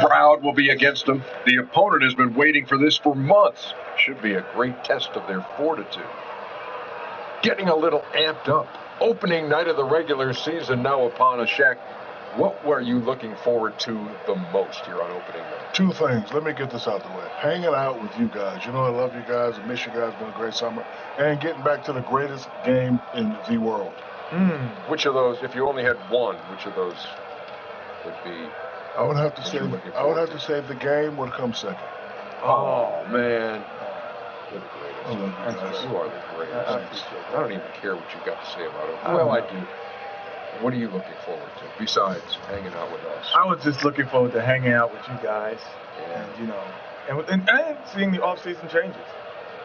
crowd will be against them. The opponent has been waiting for this for months. Should be a great test of their fortitude. Getting a little amped up. Opening night of the regular season now upon us, Shaq. What were you looking forward to the most here on opening night? Two things. Let me get this out the way. Hanging out with you guys. You know I love you guys. I miss you guys. It's been a great summer. And getting back to the greatest game in the world. Which of those, if you only had one, which of those would be? I would have to say the game would come second. Oh, man. You're the greatest. You are the greatest. I don't even care what you got to say about it. Well, I do. What are you looking forward to besides hanging out with us? I was just looking forward to hanging out with you guys, and seeing the off-season changes.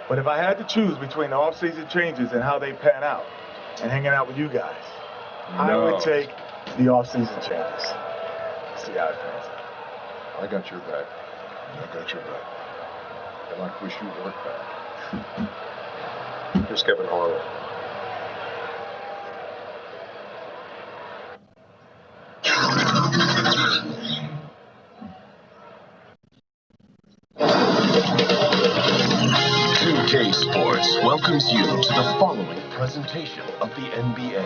But if I had to choose between the off-season changes and how they pan out, and hanging out with you guys, I would take the off-season changes. See how it pans out. I got your back. And I wish you worked back. Here's Kevin Harlan. Sports welcomes you to the following presentation of the NBA.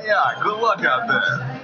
Yeah, good luck out there.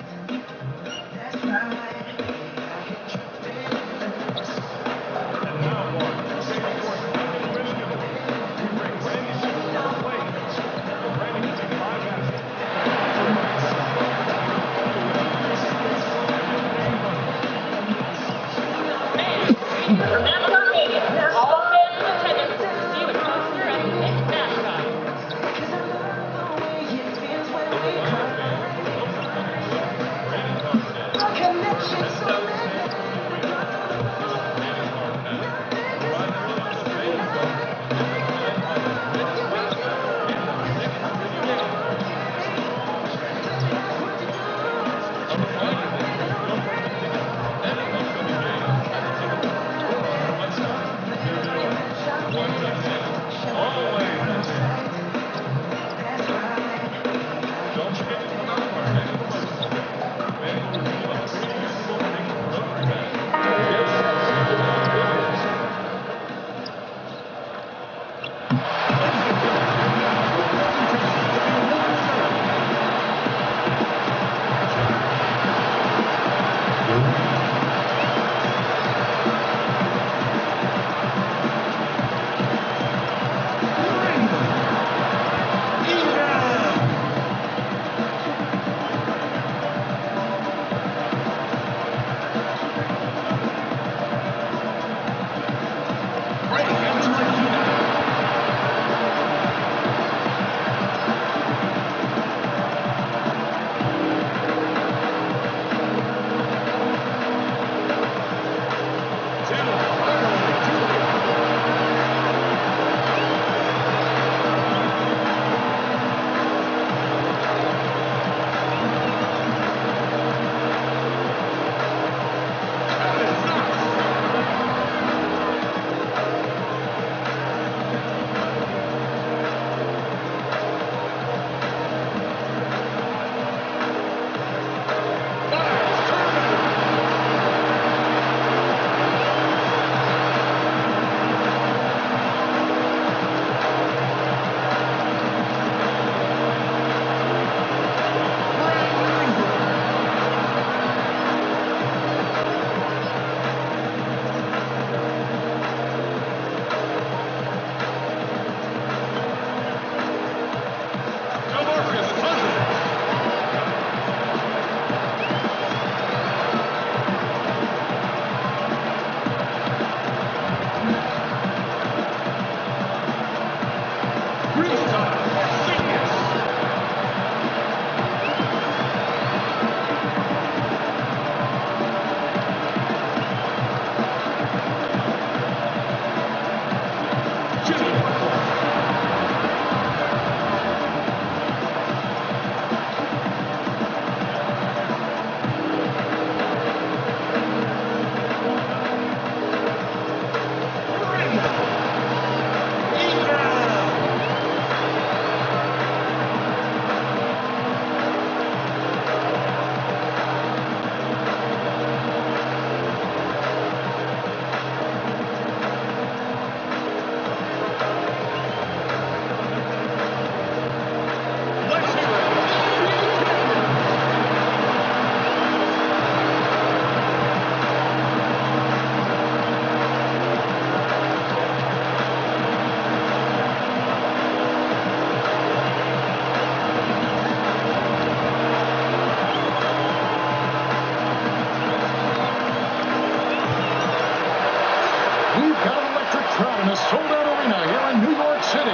Arena here in New York City.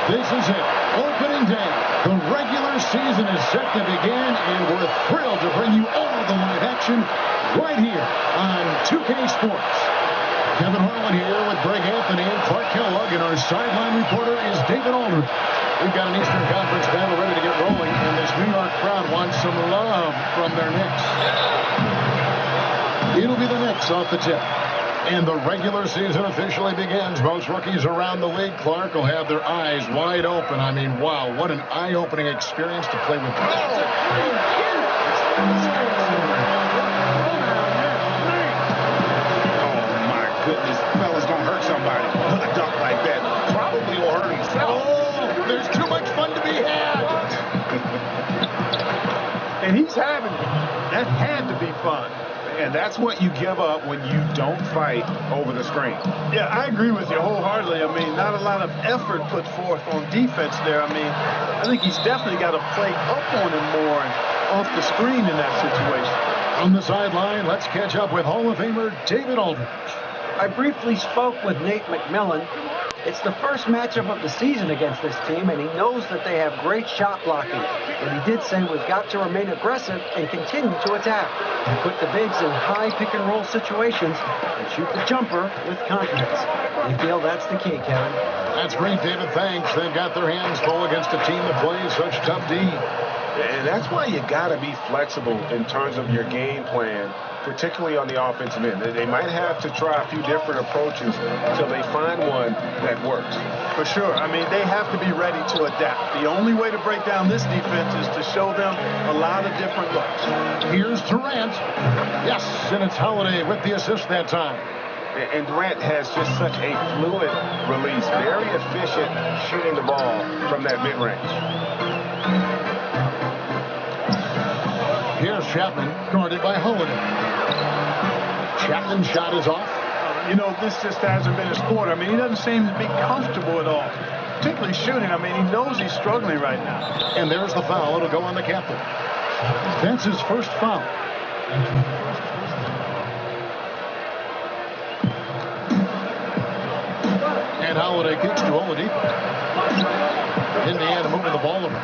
This is it, opening day. The regular season is set to begin, and we're thrilled to bring you all the live action right here on 2K Sports. Kevin Harlan here with Greg Anthony and Clark Kellogg, and our sideline reporter is David Aldridge. We've got an Eastern Conference battle ready to get rolling, and this New York crowd wants some love from their Knicks. It'll be the Knicks off the tip. And the regular season officially begins. Most rookies around the league, Clark, will have their eyes wide open. I mean, wow, what an eye-opening experience to play with. Goodness, fella's gonna hurt somebody with a dunk like that. Probably will hurt himself. Oh, there's too much fun to be had. And he's having it. That had to be fun. And that's what you give up when you don't fight over the screen. Yeah, I agree with you wholeheartedly. I mean, not a lot of effort put forth on defense there. I mean, I think he's definitely got to play up on him more and off the screen in that situation. On the sideline, let's catch up with Hall of Famer David Aldridge. I briefly spoke with Nate McMillan. It's the first matchup of the season against this team, and he knows that they have great shot blocking. But he did say we've got to remain aggressive and continue to attack. And put the bigs in high pick-and-roll situations and shoot the jumper with confidence. We feel that's the key, Kevin. That's great, David. Thanks. They've got their hands full against a team that plays such tough D. And that's why you got to be flexible in terms of your game plan, particularly on the offensive end. They might have to try a few different approaches until they find one that works. For sure. I mean, they have to be ready to adapt. The only way to break down this defense is to show them a lot of different looks. Here's Durant. Yes, and it's Holiday with the assist that time. And Durant has just such a fluid release, very efficient shooting the ball from that mid-range. Here's Chapman, guarded by Holiday. Chapman's shot is off. You know, this just hasn't been his quarter. I mean, he doesn't seem to be comfortable at all, particularly shooting. I mean, he knows he's struggling right now. And there's the foul. It'll go on the captain. That's his first foul. And Holiday kicks to Oladipo. Indiana moving the ball over.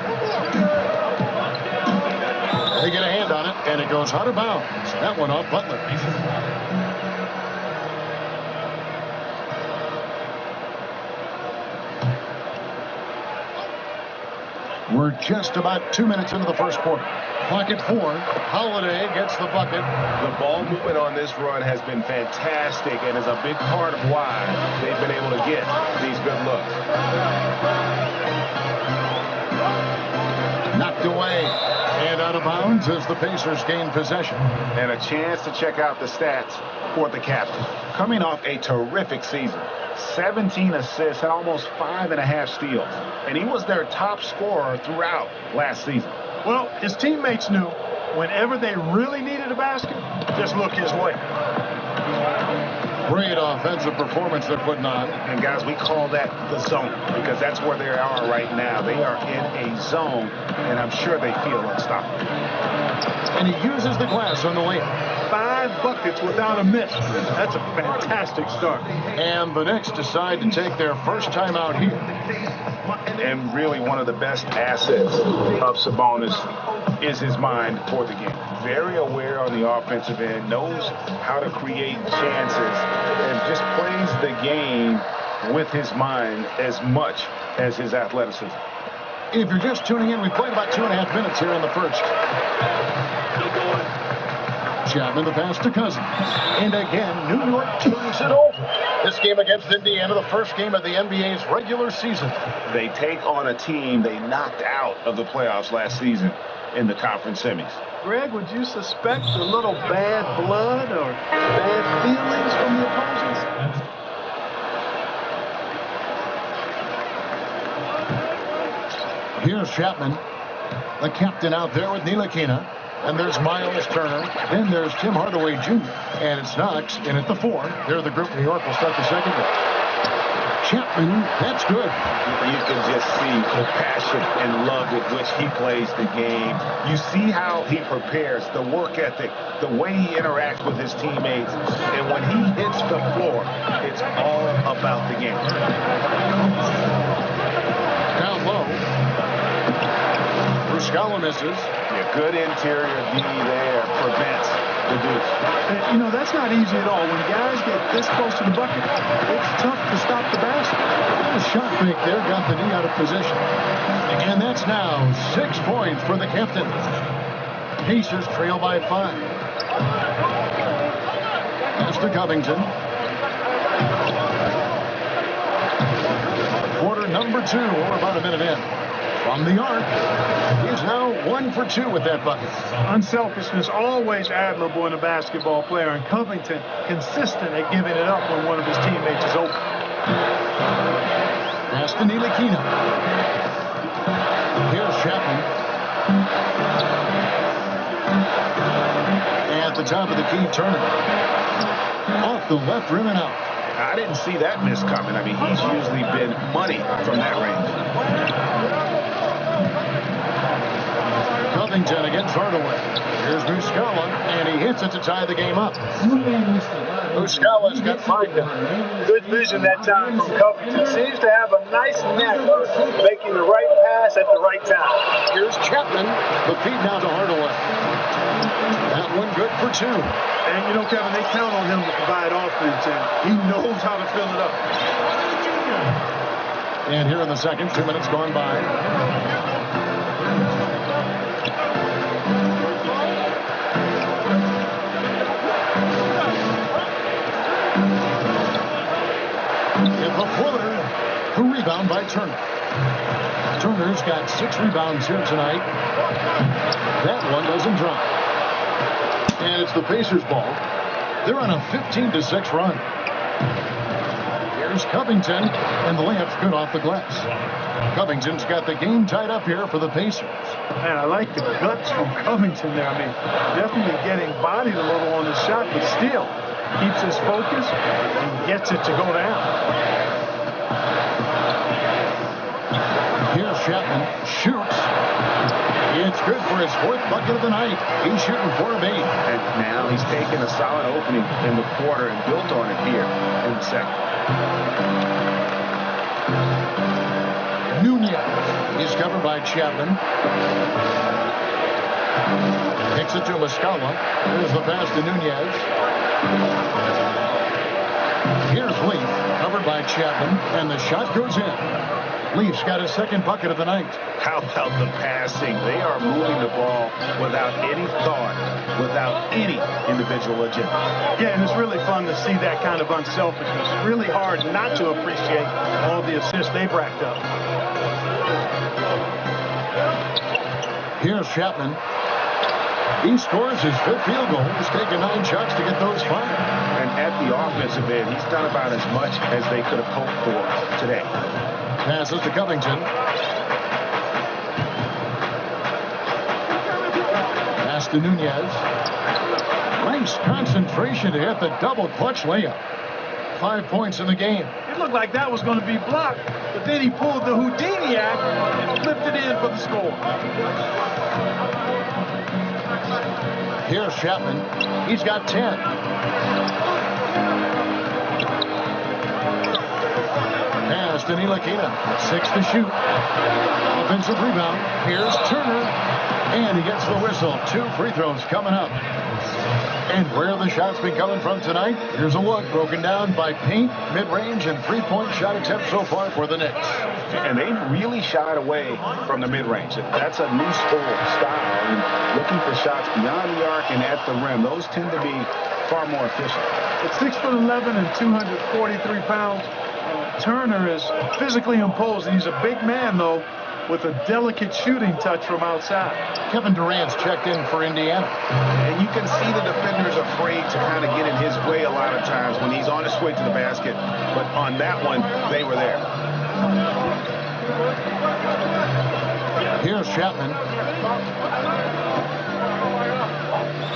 They get a hand on it, and it goes out of bounds. That one off Butler. We're just about 2 minutes into the first quarter. Clock at 4. Holiday gets the bucket. The ball movement on this run has been fantastic and is a big part of why they've been able to get these good looks. Knocked away and out of bounds as the Pacers gain possession. And a chance to check out the stats for the captain. Coming off a terrific season. 17 assists and almost 5.5 steals. And he was their top scorer throughout last season. Well, his teammates knew whenever they really needed a basket, just look his way. Great offensive performance they're putting on. And guys, we call that the zone because that's where they are right now. They are in a zone, and I'm sure they feel unstoppable. And he uses the glass on the layup. 5 buckets without a miss. That's a fantastic start. And the Knicks decide to take their first time out here. And really one of the best assets of Sabonis is his mind for the game. Very aware on the offensive end, knows how to create chances, and just plays the game with his mind as much as his athleticism. If you're just tuning in, we played about 2.5 minutes here in the first. Chapman, the pass to Cousins. And again, New York turns it over. This game against Indiana, the first game of the NBA's regular season. They take on a team they knocked out of the playoffs last season in the conference semis. Greg, would you suspect a little bad blood or bad feelings from the opponents? Here's Chapman, the captain out there with Ntilikina. And there's Miles Turner. Then there's Tim Hardaway Jr. And it's Knox in at the 4. They're the group. New York will start the second half. Chapman, that's good. You can just see the passion and love with which he plays the game. You see how he prepares, the work ethic, the way he interacts with his teammates. And when he hits the floor, it's all about the game. Muscala misses. Yeah, good interior D there prevents the deuce. You know, that's not easy at all. When guys get this close to the bucket, it's tough to stop the basket. The shot fake there got the knee out of position. And that's now 6 points for the captain. Pacers trail by 5. That's to Covington. Quarter number 2, or about a minute in. From the arc, he's now 1 for 2 with that bucket. Unselfishness always admirable in a basketball player, and Covington consistent at giving it up when one of his teammates is open. Pass to Ntilikina. Here's Chapman. At the top of the key, Turner. Off the left rim and out. I didn't see that miss coming. I mean, he's usually been money from that range. Covington against Hardaway. Here's Muscala, and he hits it to tie the game up. Muscala's got 5 down. Good vision that time from Covington. Seems to have a nice knack for making the right pass at the right time. Here's Chapman. The feed now to Hardaway. That one good for 2. And you know, Kevin, they count on him to provide offense, and he knows how to fill it up. And here in the second, 2 minutes gone by. If a floater, the rebound by Turner. Turner's got 6 rebounds here tonight. That one doesn't drop. And it's the Pacers' ball. They're on a 15-6 run. Here's Covington, and the layup's good off the glass. Covington's got the game tied up here for the Pacers. Man, I like the guts from Covington there. I mean, definitely getting bodied a little on his shot, but still keeps his focus and gets it to go down. Here's Chapman. Shoots. It's good for his 4th bucket of the night. He's shooting 4 of 8. And now he's taken a solid opening in the quarter and built on it here in the second. Nunez is covered by Chapman. Kicks it to Muscala. There's the pass to Nunez. Here's Leaf, covered by Chapman, and the shot goes in. Leaf's got his 2nd bucket of the night. How about the passing? They are moving the ball without any thought, without any individual agenda. Yeah, and it's really fun to see that kind of unselfishness. Really hard not to appreciate all the assists they've racked up. Here's Chapman. He scores his 5th field goal. He's taken 9 shots to get those 5. And at the offensive end, he's done about as much as they could have hoped for today. Passes to Covington. Pass to Nunez. Nice concentration to hit the double clutch layup. 5 points in the game. It looked like that was going to be blocked, but then he pulled the Houdini act and flipped it in for the score. Here's Chapman. He's got 10. Pass to Ntilikina. 6 to shoot. Offensive rebound. Here's Turner. And he gets the whistle. 2 free throws coming up. And where the shots been coming from tonight? Here's a look broken down by paint, mid-range, and 3-point shot attempt so far for the Knicks. And they've really shied away from the mid-range. That's a new school style. And looking for shots beyond the arc and at the rim. Those tend to be far more efficient. At 6'11" and 243 pounds, Turner is physically imposing. He's a big man, though, with a delicate shooting touch from outside. Kevin Durant's checked in for Indiana. And you can see the defenders afraid to kind of get in his way a lot of times when he's on his way to the basket. But on that one, they were there. Here's Chapman.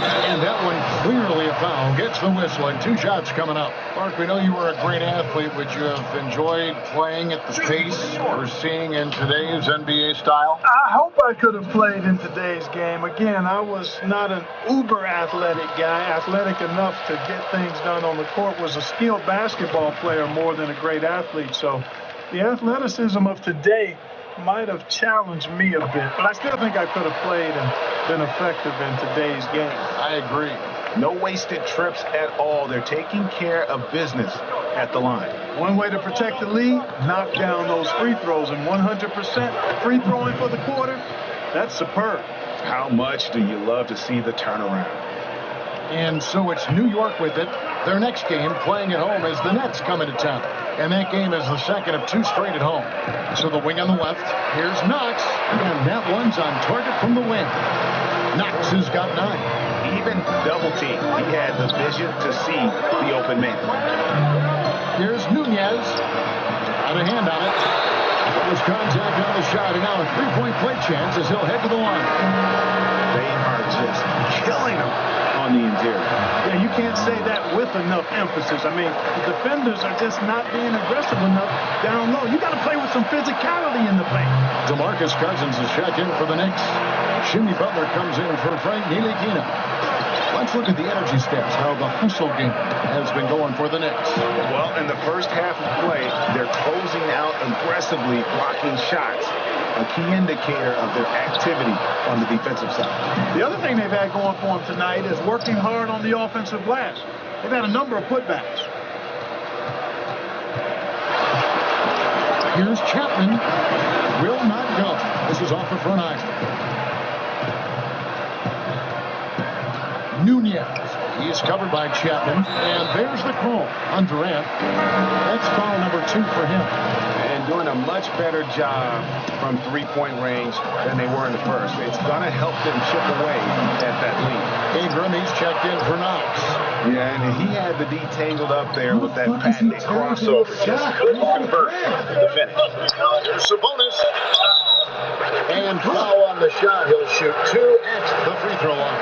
And that one clearly a foul. Gets the whistle, and 2 shots coming up. Mark, we know you were a great athlete. Would you have enjoyed playing at the pace we're seeing in today's NBA style? I hope I could have played in today's game. Again, I was not an uber athletic guy, athletic enough to get things done on the court. Was a skilled basketball player more than a great athlete. So the athleticism of today might have challenged me a bit, but I still think I could have played and been effective in today's game. I agree. No wasted trips at all. They're taking care of business at the line. One way to protect the lead, knock down those free throws, and 100% free throwing for the quarter, that's superb. How much do you love to see the turnaround? And so it's New York with it. Their next game, playing at home, as the Nets come into town. And that game is the second of 2 straight at home. So the wing on the left, here's Knox, and that one's on target from the wing. Knox has got 9. Even double team, he had the vision to see the open man. Here's Nunez. Got a hand on it. There was contact on the shot, and now a 3-point play chance as he'll head to the line. They are just killing him on the interior. Yeah, you can't say that with enough emphasis. I mean, the defenders are just not being aggressive enough down low. You got to play with some physicality in the paint. DeMarcus Cousins is checked in for the Knicks. Jimmy Butler comes in for Frank Ntilikina. Let's look at the energy stats, how the hustle game has been going for the Knicks. Well, in the first half of play, they're closing out aggressively, blocking shots. A key indicator of their activity on the defensive side. The other thing they've had going for them tonight is working hard on the offensive glass. They've had a number of putbacks. Here's Chapman. Will not go. This is off the front iron. Nunez. He's covered by Chapman. And there's the call on Durant. That's foul number 2 for him. And doing a much better job from 3-point range than they were in the first. It's going to help them chip away at that lead. Ingram, he's checked in for Knox. Yeah, and he had the D tangled up there with that patented crossover. Just couldn't convert the finish. There's Sabonis. And foul on the shot. He'll shoot 2 at the free throw line.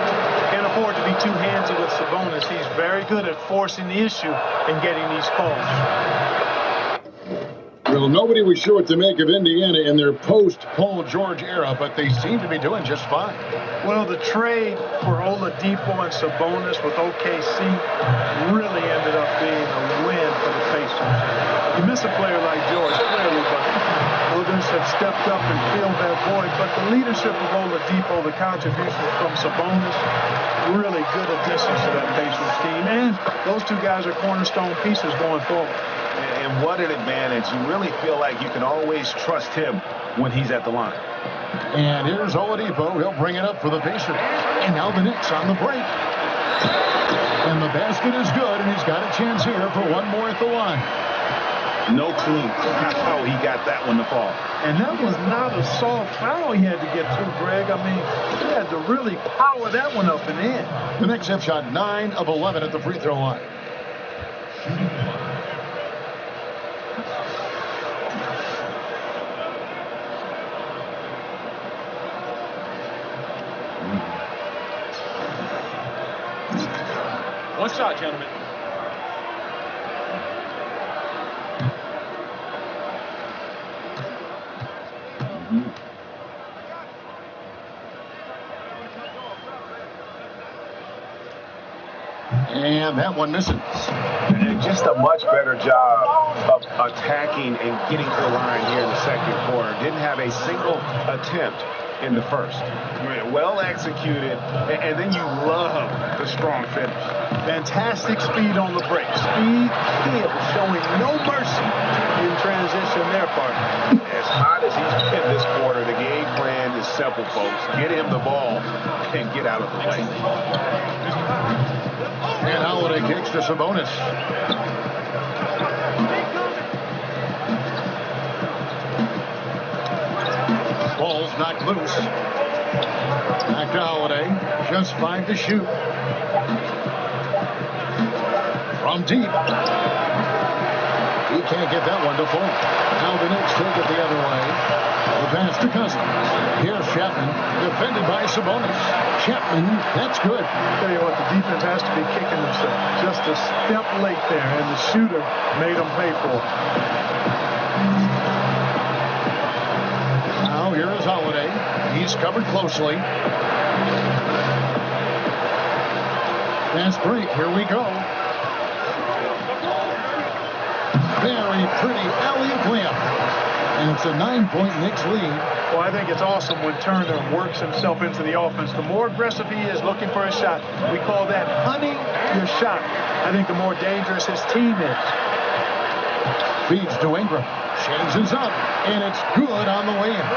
Can't afford to be too handsy with Sabonis. He's very good at forcing the issue and getting these calls. Well, nobody was sure what to make of Indiana in their post-Paul George era, but they seem to be doing just fine. Well, the trade for Oladipo and Sabonis with OKC really ended up being a win for the Pacers. You miss a player like George, clearly, but others have stepped up and filled that void. But the leadership of Oladipo, the contributions from Sabonis, really good additions to that Pacers team. And those 2 guys are cornerstone pieces going forward. And what an advantage. You really feel like you can always trust him when he's at the line. And here's Oladipo. He'll bring it up for the Pacers. And now the Knicks on the break. And the basket is good, and he's got a chance here for one more at the line. No clue how he got that one to fall. And that was not a soft foul he had to get through, Greg. I mean, he had to really power that one up and in. The Knicks have shot 9 of 11 at the free throw line. One shot, gentlemen. And that one misses. And just a much better job of attacking and getting to the line here in the second quarter. Didn't have a single attempt in the first. Well executed, and then you love the strong finish. Fantastic speed on the break. Speed, skill, showing no mercy in transition there, partner. As hot as he's been this quarter, the game plan is simple, folks. Get him the ball and get out of the way. And Holiday kicks to Sabonis. Ball's knocked loose. Back to Holiday. Just 5 to shoot. From deep. He can't get that one to fall. Now the Knicks take it the other way. The pass to Cousins. Here's Chapman, defended by Sabonis. Chapman, that's good. I'll tell you what, the defense has to be kicking themselves. Just a step late there, and the shooter made them pay for it. Now here is Holiday. He's covered closely. Fast break. Here we go. Very pretty alley-oop layup. And it's a 9-point Knicks lead. Well, I think it's awesome when Turner works himself into the offense. The more aggressive he is looking for a shot, we call that hunting your shot. I think the more dangerous his team is. Feeds to Ingram. Changes up, and it's good on the way in.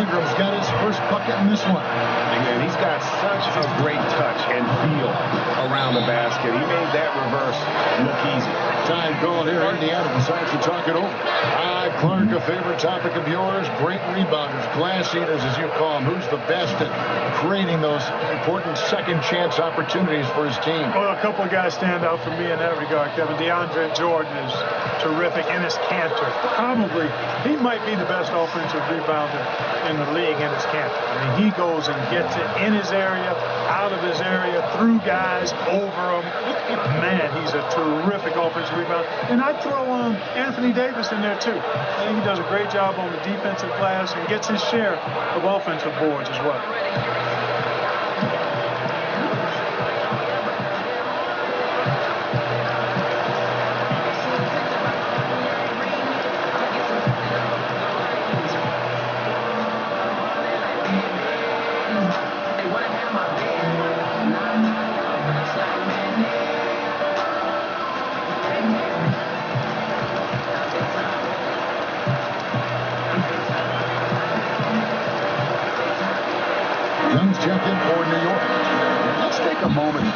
Ingram's got his first bucket in this one. And he's got such a great touch and feel around the basket. He made that reverse look easy. Time call here. Indiana decides to talk it over. Clark, a favorite topic of yours. Great rebounders, glass eaters, as you call them. Who's the best at creating those important second chance opportunities for his team? Well, a couple of guys stand out for me in that regard, Kevin. DeAndre Jordan is terrific. Enes Kanter, probably, he might be the best offensive rebounder in the league. Enes Kanter. I mean, he goes and gets it in his area, out of his area, through guys, over them. Man, he's a terrific offensive rebounder. And I'd throw Anthony Davis in there, too. I think he does a great job on the defensive glass and gets his share of offensive boards as well.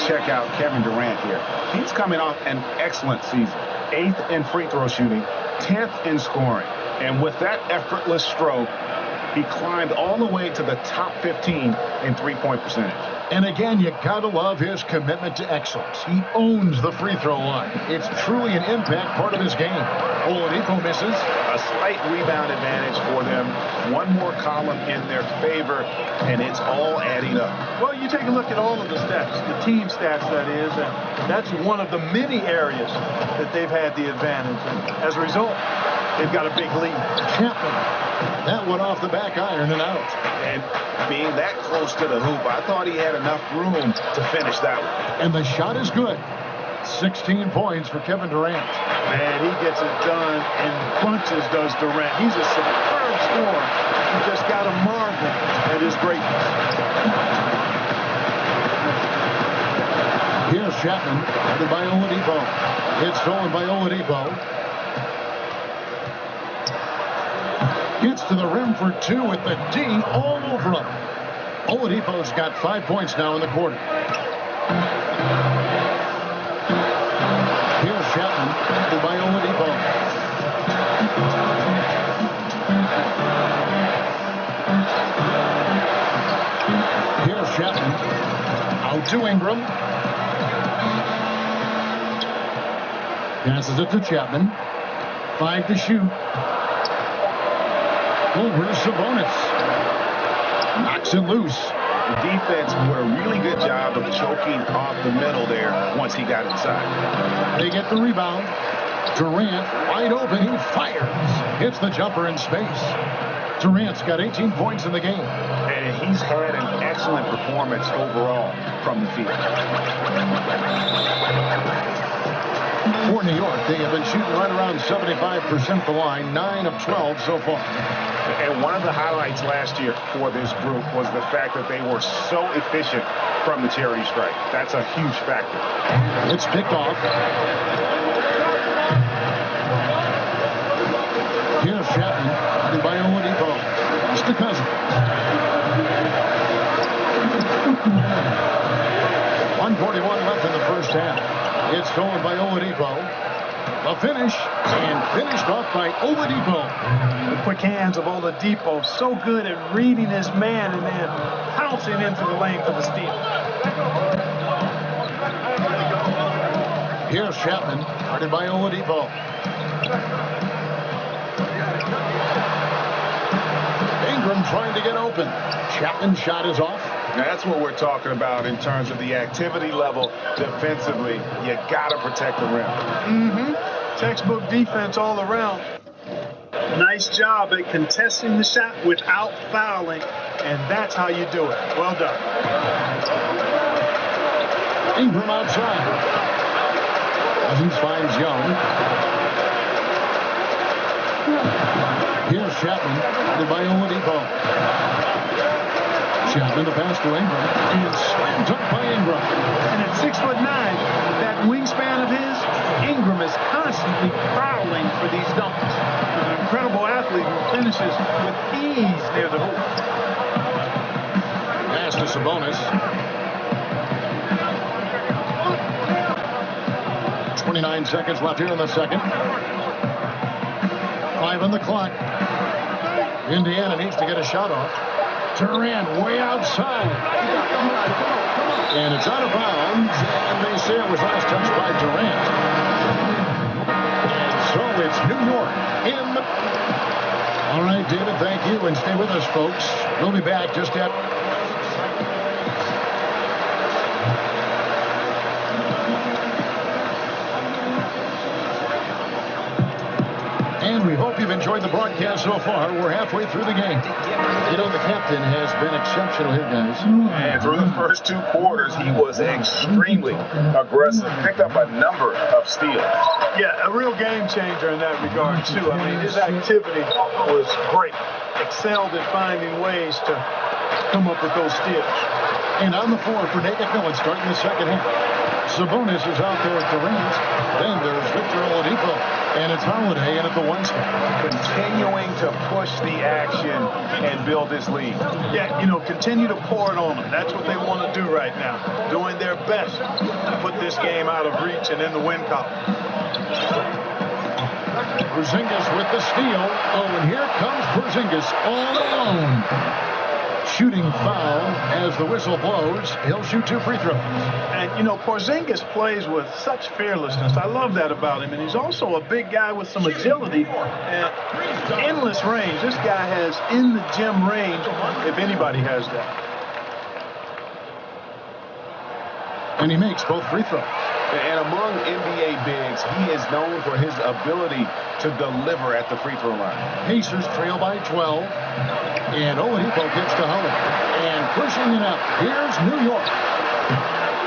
Check out Kevin Durant here. He's coming off an excellent season. 8th in free throw shooting, 10th in scoring. And with that effortless stroke, he climbed all the way to the top 15 in three-point percentage. And again, you gotta love his commitment to excellence. He owns the free throw line. It's truly an impact part of his game. Oladipo misses. A slight rebound advantage for them. One more column in their favor, and it's all adding up. Well, you take a look at all of the stats, the team stats, that is, and that's one of the many areas that they've had the advantage. And as a result, they've got a big lead. Chapman. That one off the back iron and out. And being that close to the hoop, I thought he had enough room to finish that one. And the shot is good. 16 points for Kevin Durant. Man, he gets it done in bunches, does Durant. He's a superb scorer. You just got to marvel at his greatness. Here's Chapman, guarded by Oladipo. It's stolen by Oladipo. Gets to the rim for two with the D all over him. Oladipo's got 5 points now in the quarter. Here's Chapman, guarded by Oladipo. Here's Chapman, out to Ingram. Passes it to Chapman. 5 to shoot. Over to Sabonis. Knocks it loose. The defense did a really good job of choking off the middle there once he got inside. They get the rebound. Durant wide open. He fires. Hits the jumper in space. Durant's got 18 points in the game. And he's had an excellent performance overall from the field. For New York, they have been shooting right around 75% the line, 9 of 12 so far. And one of the highlights last year for this group was the fact that they were so efficient from the charity stripe. That's a huge factor. It's picked off. Here's Chapman, guarded by Oladipo. It's to Cousins. 1:41 left in the first half. It's stolen by Oladipo. The finish, and finished off by Oladipo. The quick hands of Oladipo, so good at reading his man and then pouncing into the lane for the steal. Here's Chapman, guarded by Oladipo. Ingram trying to get open. Chapman's shot is off. Now that's what we're talking about in terms of the activity level defensively. You got to protect the rim. Mm-hmm. Textbook defense all around. Nice job at contesting the shot without fouling, and that's how you do it. Well done. Ingram outside. Cousins finds Young. Here's Chapman, the by Oladipo. Chapman to pass to Ingram, and slammed up by Ingram. And at 6'9", that wingspan of his, Ingram is constantly prowling for these dunks. An incredible athlete who finishes with ease near the hoop. Pass to Sabonis. 29 seconds left here in the second. 5 on the clock. Indiana needs to get a shot off. Durant way outside. And it's out of bounds. And they say it was last touched by Durant. And so it's New York in the... All right, David, thank you. And stay with us, folks. We'll be back just at... And we hope you've enjoyed the broadcast so far. We're halfway through the game. You know, the captain has been exceptional here, guys. And through the first 2 quarters, he was extremely aggressive. Picked up a number of steals. Yeah, a real game changer in that regard, too. I mean, his activity was great. Excelled at finding ways to come up with those steals. And on the floor for Nate McMillan starting the second half. Sabonis is out there at Durant. Then there's Victor Oladipo. And it's Holiday in at the 1 spot. Continuing to push the action and build this lead. Yeah, you know, continue to pour it on them. That's what they want to do right now. Doing their best to put this game out of reach and in the win column. Porzingis with the steal. Oh, and here comes Porzingis all alone. Shooting foul as the whistle blows. He'll shoot 2 free throws. And, you know, Porzingis plays with such fearlessness. I love that about him. And he's also a big guy with some agility and endless range. This guy has in the gym range, if anybody has that. And he makes both free throws. And among NBA bigs, he is known for his ability to deliver at the free throw line. Pacers trail by 12. And Oladipo gets to Holiday. And pushing it up. Here's New York.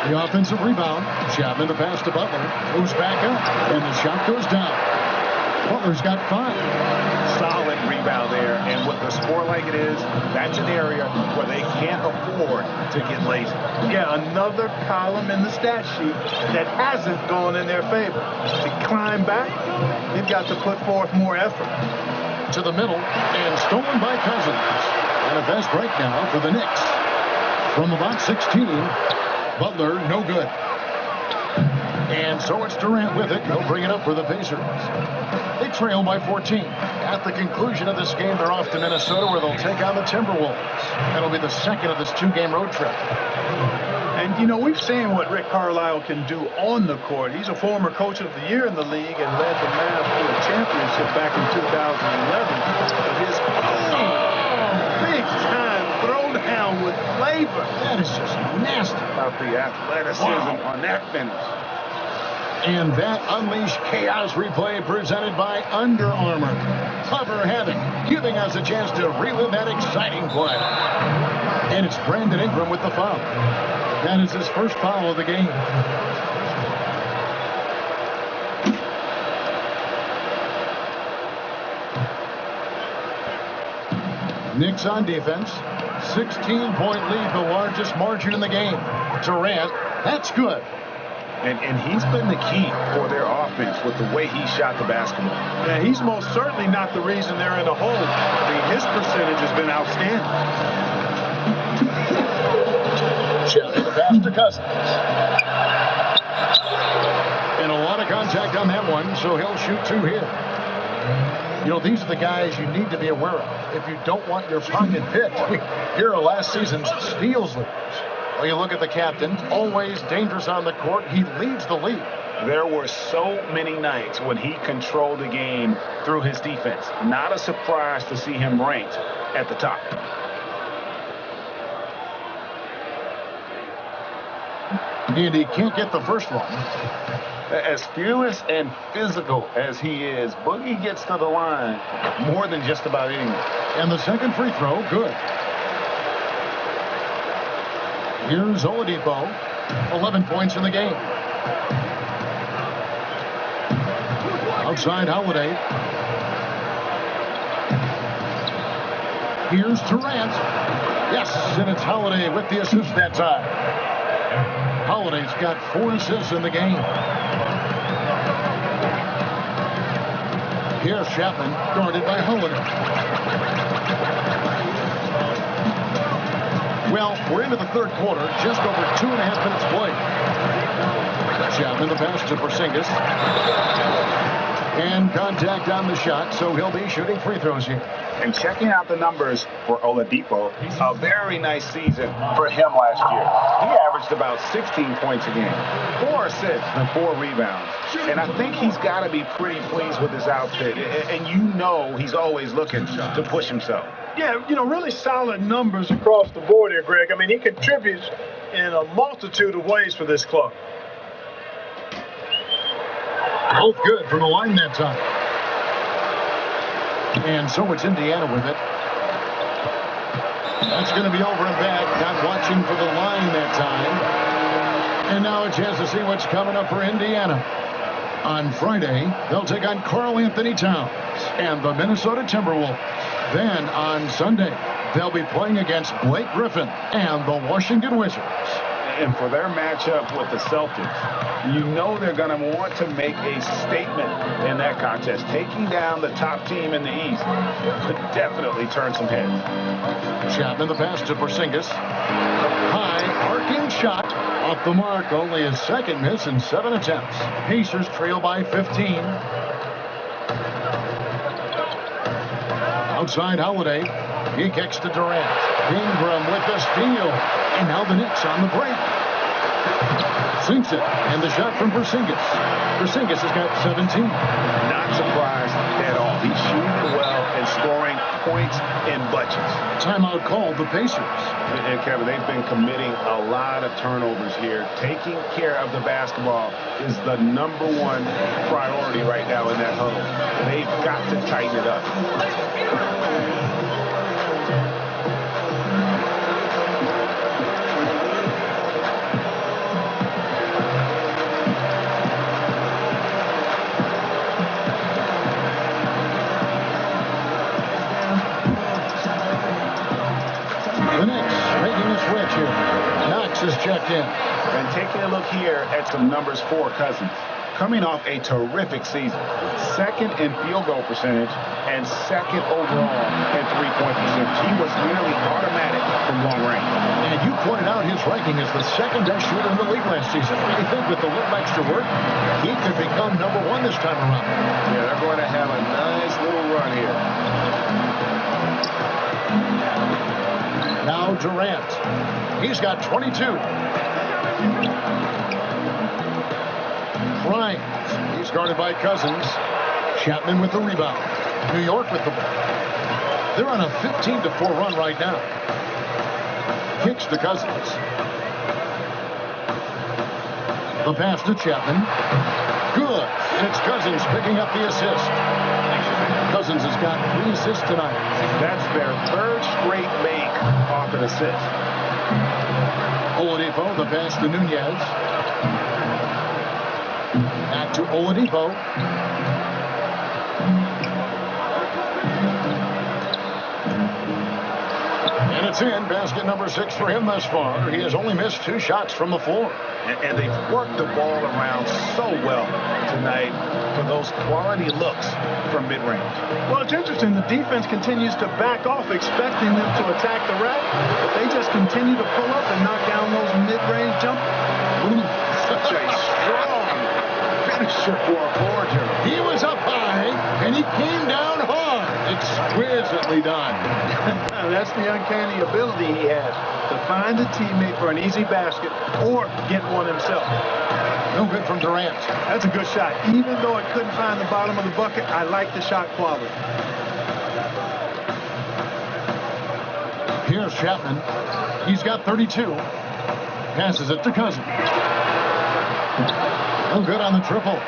The offensive rebound. Chapman to pass to Butler. Moves back up. And the shot goes down. Butler's got 5. Solid rebound there. And with the score like it is, that's an area where they can't afford to get lazy. Yeah, another column in the stat sheet that hasn't gone in their favor. To climb back, they've got to put forth more effort. To the middle, and stolen by Cousins. And a fast break now for the Knicks. From about 16, Butler, no good. And so it's Durant with it. He'll bring it up for the Pacers. They trail by 14. At the conclusion of this game, they're off to Minnesota, where they'll take on the Timberwolves. That'll be the second of this 2-game road trip. And, you know, we've seen what Rick Carlisle can do on the court. He's a former coach of the year in the league and led the Mavs to a championship back in 2011. But his big-time throwdown with flavor. That is just nasty. About the athleticism on that finish. And that Unleash Chaos replay presented by Under Armour. Clever Habit, giving us a chance to relive that exciting play. And it's Brandon Ingram with the foul. That is his first foul of the game. Knicks on defense. 16-point lead, the largest margin in the game. Durant, that's good. And he's been the key for their offense with the way he shot the basketball. Yeah, he's most certainly not the reason they're in the hole. I mean, his percentage has been outstanding. Chapman the pass to Cousins. And a lot of contact on that one, so he'll shoot 2 here. You know, these are the guys you need to be aware of if you don't want your pocket picked. Here are last season's steals leaders. Well, you look at the captain, always dangerous on the court. He leads the league. There were so many nights when he controlled the game through his defense. Not a surprise to see him ranked at the top. And he can't get the first one. As fearless and physical as he is, Boogie gets to the line more than just about anyone. And the second free throw, good. Here's Oladipo, 11 points in the game. Outside Holiday. Here's Durant. Yes, and it's Holiday with the assist that time. Holiday's got 4 assists in the game. Here's Chapman, guarded by Holiday. Well, we're into the third quarter, just over 2.5 minutes played. Chapman, the pass to Porzingis. And contact on the shot, so he'll be shooting free throws here. And checking out the numbers for Oladipo, a very nice season for him last year. He averaged about 16 points a game, 4 assists and 4 rebounds. And I think he's got to be pretty pleased with his outfit. And you know he's always looking to push himself. Yeah, really solid numbers across the board here, Greg. I mean, he contributes in a multitude of ways for this club. Both good from the line that time. And so it's Indiana with it. That's going to be over and back. Not watching for the line that time. And now a chance to see what's coming up for Indiana. On Friday, they'll take on Karl Anthony Towns and the Minnesota Timberwolves. Then on Sunday, they'll be playing against Blake Griffin and the Washington Wizards. And for their matchup with the Celtics, you know they're going to want to make a statement in that contest. Taking down the top team in the East could definitely turn some heads. Chapman, the pass to Porzingis. High, arcing shot. Off the mark, only his second miss in 7 attempts. Pacers trail by 15. Outside Holiday. He kicks to Durant. Ingram with the steal. And now the Knicks on the break. Sinks it. And the shot from Porzingis. Porzingis has got 17. Not surprised at all. He's shooting well and scoring points in bunches. Timeout called the Pacers. And Kevin, they've been committing a lot of turnovers here. Taking care of the basketball is the #1 priority right now in that huddle. They've got to tighten it up. The Knicks making a switch here. Knox is checked in. And taking a look here at some numbers for Cousins. Coming off a terrific season. 2nd in field goal percentage and 2nd overall in three-point percentage. He was nearly automatic from long range. And you pointed out his ranking as the 2nd best shooter in the league last season. I think with a little extra work, he could become #1 this time around. Yeah, they're going to have a nice little run here. Now Durant. He's got 22. Bryant. He's guarded by Cousins. Chapman with the rebound. New York with the ball. They're on a 15-4 run right now. Kicks to Cousins. The pass to Chapman. Good. And it's Cousins picking up the assist. Cousins has got 3 assists tonight. That's their 3rd straight make off an assist. Oladipo, the pass to Nunez. Back to Oladipo. And it's in. Basket number 6 for him thus far. He has only missed 2 shots from the floor. And they've worked the ball around so well tonight for those quality looks from mid-range. Well, it's interesting. The defense continues to back off, expecting them to attack the rack, but they just continue to pull up and knock down those mid-range jumpers. Such a strong finisher for a forger. He was up high, and he came down hard. Exquisitely done. That's the uncanny ability he has to find a teammate for an easy basket or get one himself. No good from Durant. That's a good shot. Even though it couldn't find the bottom of the bucket, I like the shot quality. Here's Chapman. He's got 32. Passes it to Cousins. No good on the triple.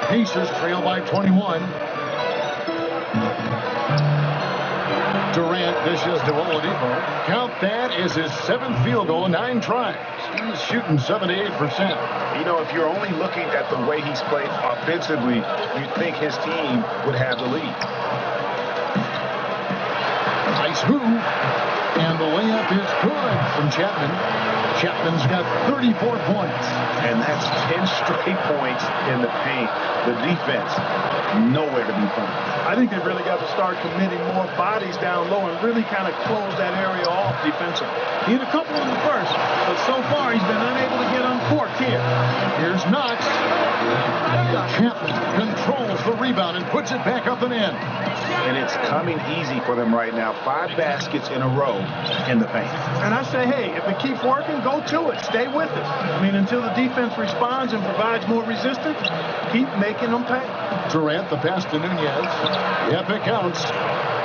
Pacers trail by 21. Durant dishes to Oladipo. Count that is his 7th field goal in 9 tries. He's shooting 78%. You know, if you're only looking at the way he's played offensively, you'd think his team would have the lead. Nice Nice move. And the layup is good from Chapman. Chapman's got 34 points. And that's 10 straight points in the paint. The defense, nowhere to be found. I think they've really got to start committing more bodies down low and really kind of close that area off defensively. He had a couple in the first, but so far he's been unable to get uncorked here. Here's Knox. Chapman controls the rebound and puts it back up and in. And it's coming easy for them right now. 5 baskets in a row in the paint. And I say, hey, if it keeps working, go to it. Stay with it. I mean, until the defense responds and provides more resistance, keep making them pay. Durant, the pass to Nunez. Yep, it counts.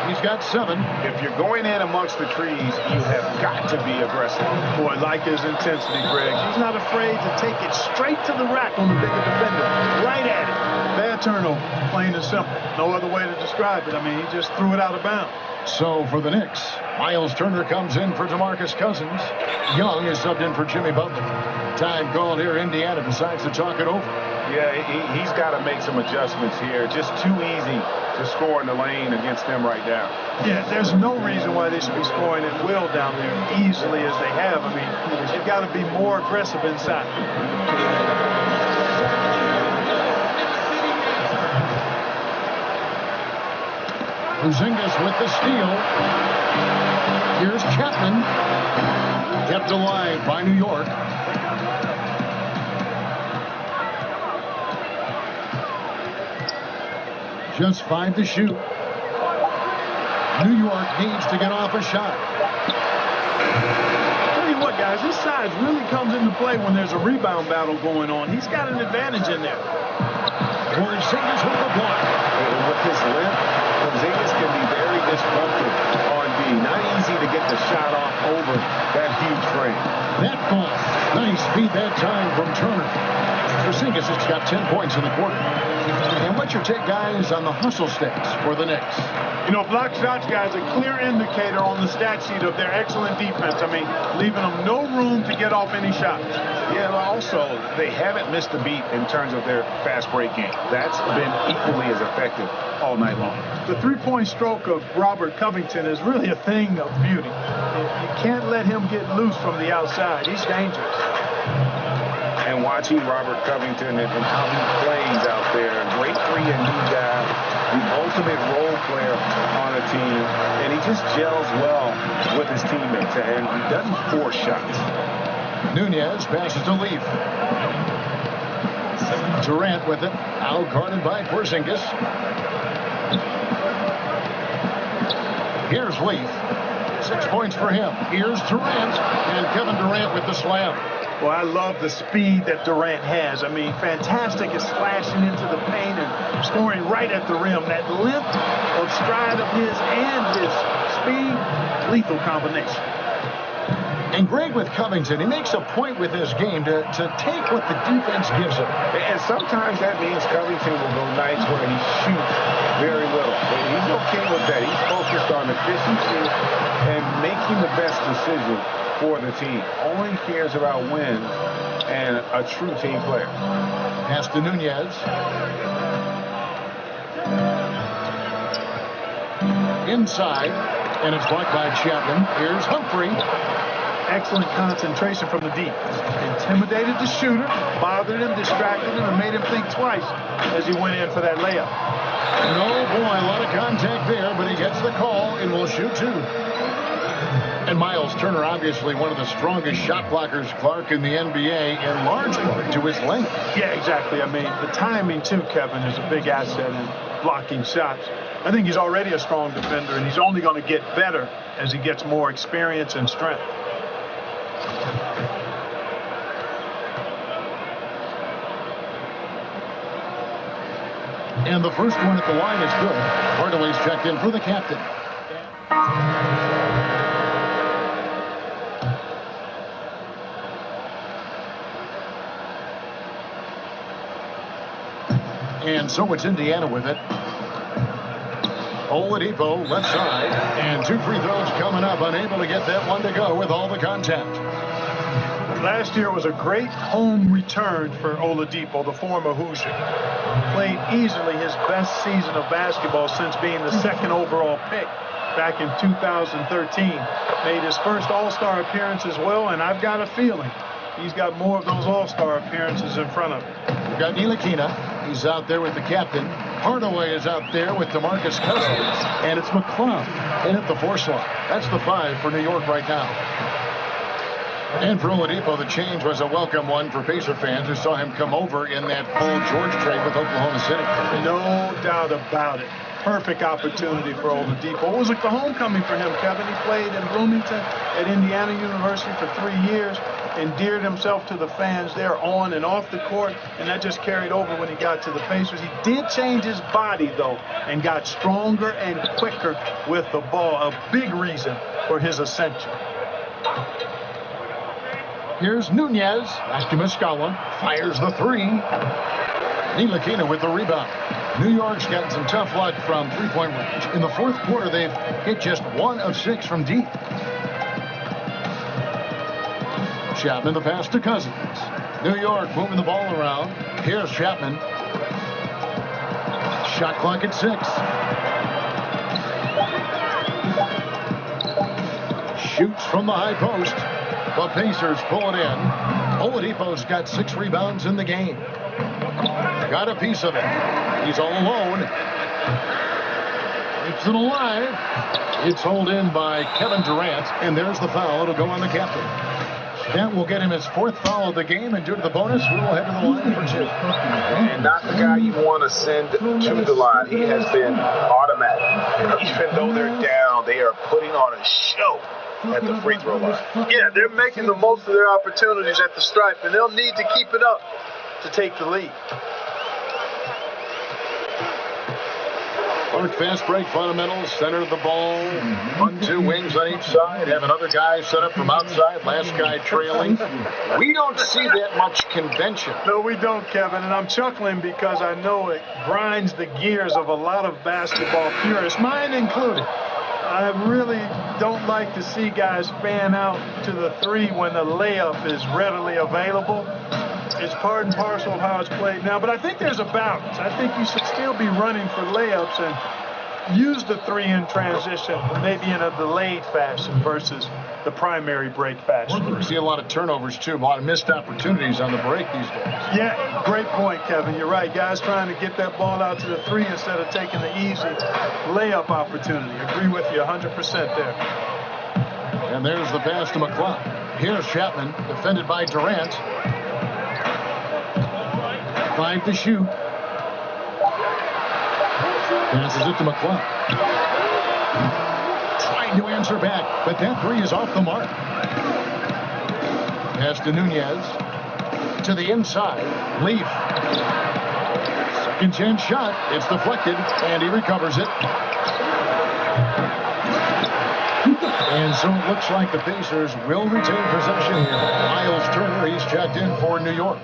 He's got 7. If you're going in amongst the trees, you have got to be aggressive. Boy, like his intensity, Greg. He's not afraid to take it straight to the rack on the bigger defender. Right at it. Bad turnover, plain and simple. No other way to describe it. I mean, he just threw it out of bounds. So for the Knicks, Miles Turner comes in for DeMarcus Cousins. Young is subbed in for Jimmy Butler. Time called here. Indiana decides to talk it over. Yeah, he's got to make some adjustments here. Just too easy to score in the lane against them right now. Yeah, there's no reason why they should be scoring at will down there easily as they have. I mean, they've got to be more aggressive inside. Porzingis with the steal. Here's Chapman. Kept alive by New York. Just 5 to shoot. New York needs to get off a shot. Tell you what, guys, his size really comes into play when there's a rebound battle going on. He's got an advantage in there. Porzingis with the block. With his length, Porzingis can be very disruptive on D. Not easy to get the shot off over that huge frame. That ball. Nice speed that time from Turner. Porzingis has got 10 points in the quarter. And what's your take, guys, on the hustle stats for the Knicks? You know, block shots, guys, a clear indicator on the stat sheet of their excellent defense. I mean, leaving them no room to get off any shots. Yeah, also, they haven't missed a beat in terms of their fast break game. That's been equally as effective all night long. The three-point stroke of Robert Covington is really a thing of beauty. You can't let him get loose from the outside. He's dangerous. And watching Robert Covington and how he plays out there, great 3-and-D guy, the ultimate role player on a team, and he just gels well with his teammates, and he doesn't force shots. Nunez passes to Leaf. Durant with it, out guarded by Porzingis. Here's Leaf. 6 points for him. Here's Durant, and Kevin Durant with the slam. Well, I love the speed that Durant has. I mean, fantastic at slashing into the paint and scoring right at the rim. That length of stride of his and his speed, lethal combination. And Greg, with Covington, he makes a point with his game to take what the defense gives him. And sometimes that means Covington will go nights where he shoots very little. But he's okay with that. He's focused on efficiency and making the best decision for the team. Only cares about wins and a true team player. Pass to Nunez. Inside, and it's blocked by Chapman. Here's Humphrey. Excellent concentration from the deep. Intimidated the shooter, bothered him, distracted him, and made him think twice as he went in for that layup. No, boy, a lot of contact there, but he gets the call and will shoot 2. And Miles Turner, obviously one of the strongest shot blockers, Clark, in the NBA, in large part to his length. Yeah, exactly. I mean, the timing, too, Kevin, is a big asset in blocking shots. I think he's already a strong defender, and he's only going to get better as he gets more experience and strength. And the first one at the line is good. Hardaway's checked in for the captain. And so it's Indiana with it. Oladipo left side, and 2 free throws coming up, unable to get that one to go with all the contact. Last year was a great home return for Oladipo, the former Hoosier. Played easily his best season of basketball since being the 2nd overall pick. back in 2013. Made his first All-Star appearance as well, and I've got a feeling he's got more of those All-Star appearances in front of him. We've got Ntilikina. He's out there with the captain. Hardaway is out there with DeMarcus Cousins. And it's McClung in at the 4 slot. That's the 5 for New York right now. And for Oladipo, the change was a welcome one for Pacer fans who saw him come over in that Paul George trade with Oklahoma City. No doubt about it. Perfect opportunity for Oladipo. It was like the homecoming for him, Kevin. He played in Bloomington at Indiana University for 3 years, endeared himself to the fans there on and off the court, and that just carried over when he got to the Pacers. He did change his body, though, and got stronger and quicker with the ball. A big reason for his ascension. Here's Nunez. Back to Muscala. Fires the 3. Ntilikina with the rebound. New York's gotten some tough luck from three-point range. In the fourth quarter, they've hit just 1 of 6 from deep. Chapman the pass to Cousins. New York moving the ball around. Here's Chapman. Shot clock at 6. Shoots from the high post. The Pacers pull it in. Oladipo's got 6 rebounds in the game. Got a piece of it. He's all alone. Keeps it alive. It's held in by Kevin Durant, and there's the foul. It'll go on the captain. That will get him his 4th foul of the game, and due to the bonus, we will head to the line for 2. And not the guy you want to send to the line. He has been automatic. Even though they're down, they are putting on a show at the free throw line. Yeah, they're making the most of their opportunities at the stripe, and they'll need to keep it up to take the lead. Mark, fast break fundamentals, center of the ball, 1-2 wings on each side, have another guy set up from outside, last guy trailing. We don't see that much convention. No, we don't, Kevin, and I'm chuckling because I know it grinds the gears of a lot of basketball purists, mine included. I really don't like to see guys fan out to the 3 when the layup is readily available. It's part and parcel of how it's played now, but I think there's a balance. I think you should still be running for layups and use the 3 in transition, maybe in a delayed fashion versus the primary break fashion. We see a lot of turnovers, too, a lot of missed opportunities on the break these days. Yeah, great point, Kevin. You're right. Guys trying to get that ball out to the 3 instead of taking the easy layup opportunity. Agree with you 100% there. And there's the pass to McClung. Here's Chapman, defended by Durant. 5 to shoot. Passes it to McClung. Trying to answer back, but that 3 is off the mark. Pass to Nunez. To the inside. Leaf. Second chance shot. It's deflected, and he recovers it. And so it looks like the Pacers will retain possession here. Miles Turner, he's checked in for New York.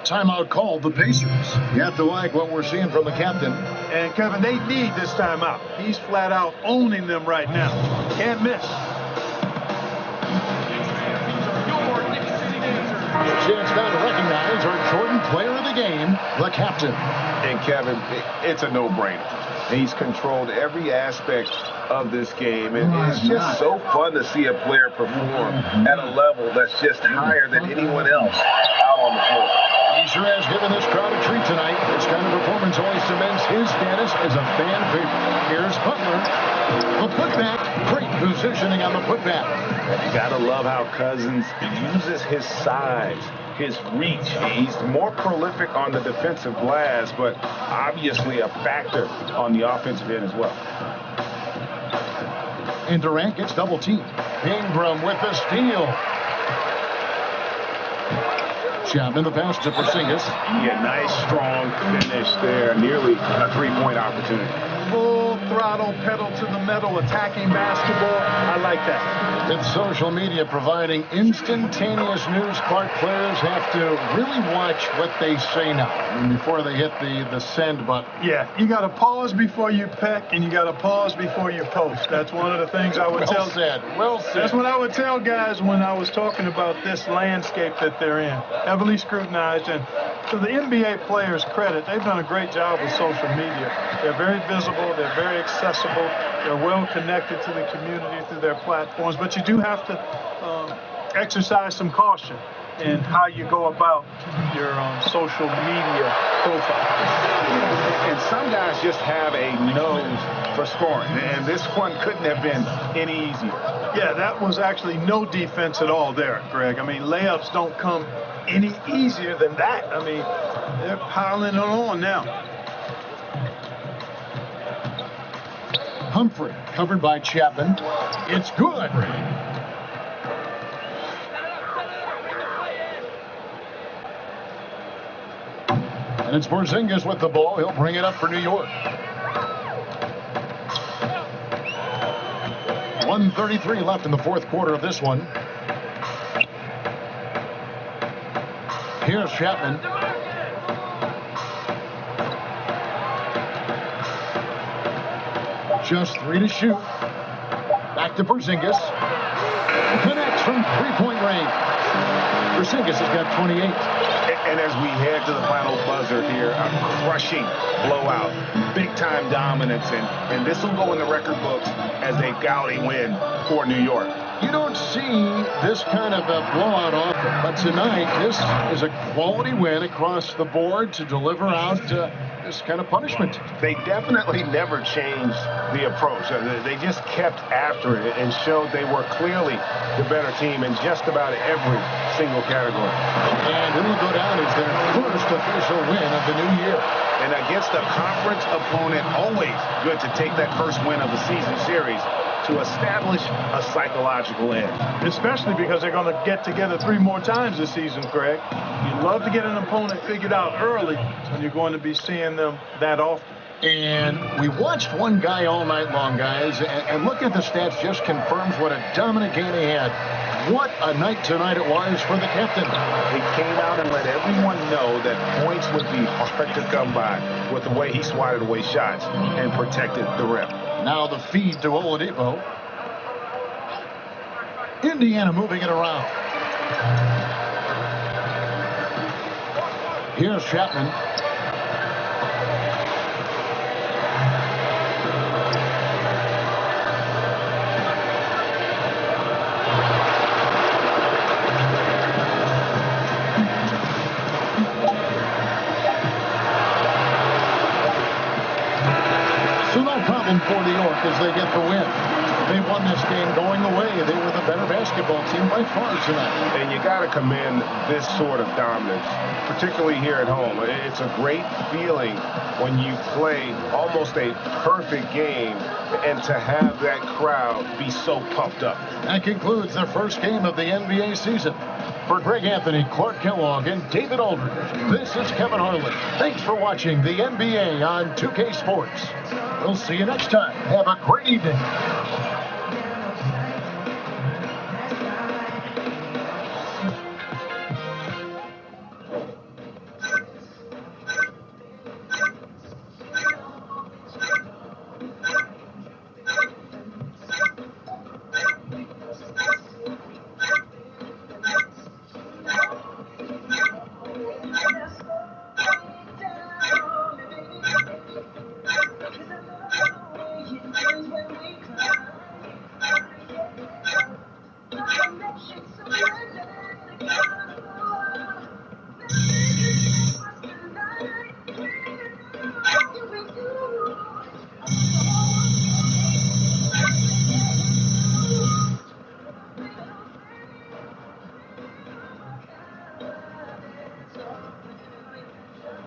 Timeout called the Pacers. You have to like what we're seeing from the captain. And, Kevin, they need this timeout. He's flat out owning them right now. Can't miss. Chance now to recognize our Jordan player of the game, the captain. And, Kevin, it's a no-brainer. He's controlled every aspect of this game, and it's just so fun to see a player perform at a level that's just higher than anyone else out on the floor. He sure has given this crowd a treat tonight. This kind of performance only cements his status as a fan favorite. Here's Butler. The putback. Great positioning on the putback. And you got to love how Cousins uses his size, his reach. He's more prolific on the defensive glass, but obviously a factor on the offensive end as well. And Durant gets double teamed. Ingram with the steal. Chapman the pass to Porzingis. Yeah, nice strong finish there. Nearly a 3-point opportunity. Full throttle, pedal to the metal, attacking basketball. I like that. With social media providing instantaneous news, Clark, players have to really watch what they say now before they hit the send button. Yeah, you got to pause before you peck, and you got to pause before you post. That's one of the things I would tell. Well said. That's what I would tell guys when I was talking about this landscape that they're in. Heavily scrutinized, and to the NBA players' credit, they've done a great job with social media. They're very visible. They're very very accessible. They're well connected to the community through their platforms, but you do have to exercise some caution in how you go about your social media profile. And some guys just have a nose for scoring, and this one couldn't have been any easier. Yeah, that was actually no defense at all there, Greg. I mean, layups don't come any easier than that. I mean, they're piling it on now. Humphrey covered by Chapman. It's good. And it's Porzingis with the ball. He'll bring it up for New York. 1:33 left in the fourth quarter of this one. Here's Chapman. Just 3 to shoot. Back to Porzingis. Connects from three-point range. Porzingis has got 28. And as we head to the final buzzer here, a crushing blowout, big-time dominance, and this will go in the record books as a gaudy win for New York. You don't see this kind of a blowout often, but tonight this is a quality win across the board to deliver out this kind of punishment. They definitely never changed the approach. They just kept after it and showed they were clearly the better team in just about every single category. And it will go down as their first official win of the new year. And against a conference opponent, always good to take that first win of the season series to establish a psychological edge. Especially because they're going to get together 3 more times this season, Greg. You'd love to get an opponent figured out early, and you're going to be seeing them that often. And we watched one guy all night long, guys, and looking at the stats just confirms what a dominant game he had. What a night tonight it was for the captain. He came out and let everyone know that points would be hard to come by with the way he swatted away shots and protected the rim. Now the feed to Oladipo. Indiana moving it around. Here's Chapman. So no problem for New York as they get the win. They won this game going away. They were the better basketball team by far tonight. And you got to commend this sort of dominance, particularly here at home. It's a great feeling when you play almost a perfect game and to have that crowd be so pumped up. That concludes the first game of the NBA season. For Greg Anthony, Clark Kellogg, and David Aldridge, this is Kevin Harlan. Thanks for watching the NBA on 2K Sports. We'll see you next time. Have a great evening.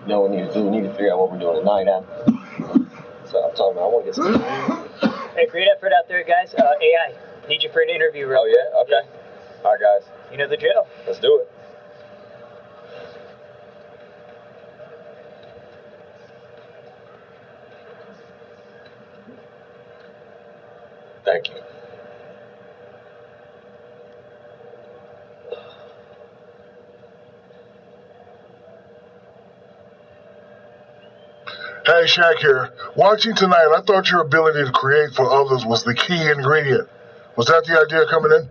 You know, we need to figure out what we're doing tonight, huh? So I'm talking about, I want to get some. Hey, great effort out there, guys. AI, need you for an interview real quick. Oh, yeah? Okay. All right, guys. You know the drill. Let's do it. Thank you. Hey, Shaq here. Watching tonight, I thought your ability to create for others was the key ingredient. Was that the idea coming in?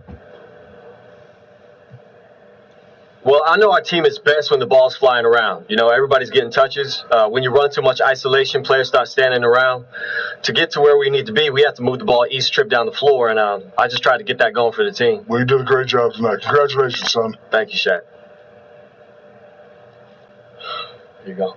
Well, I know our team is best when the ball's flying around. You know, everybody's getting touches. When you run too much isolation, players start standing around. To get to where we need to be, we have to move the ball each trip down the floor, and I just tried to get that going for the team. Well, you did a great job tonight. Congratulations, son. Thank you, Shaq. Here you go.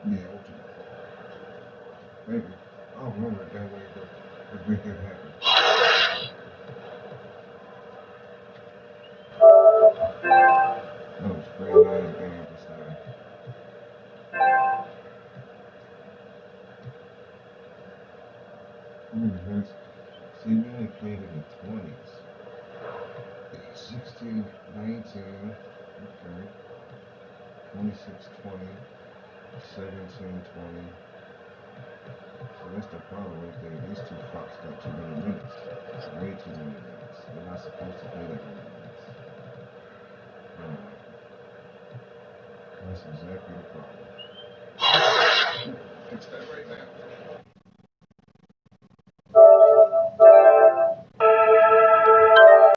Yeah, okay. Maybe. Oh. remember it that way, but let's make that happen. That was pretty nice game this time. See, we only played in the 20s. 16, 19, okay. 26, 20, 17, 20. So that's the problem right there. These two clocks got too many minutes. It's way too many minutes. They're not supposed to play that many minutes. That's exactly the problem. Fix that right.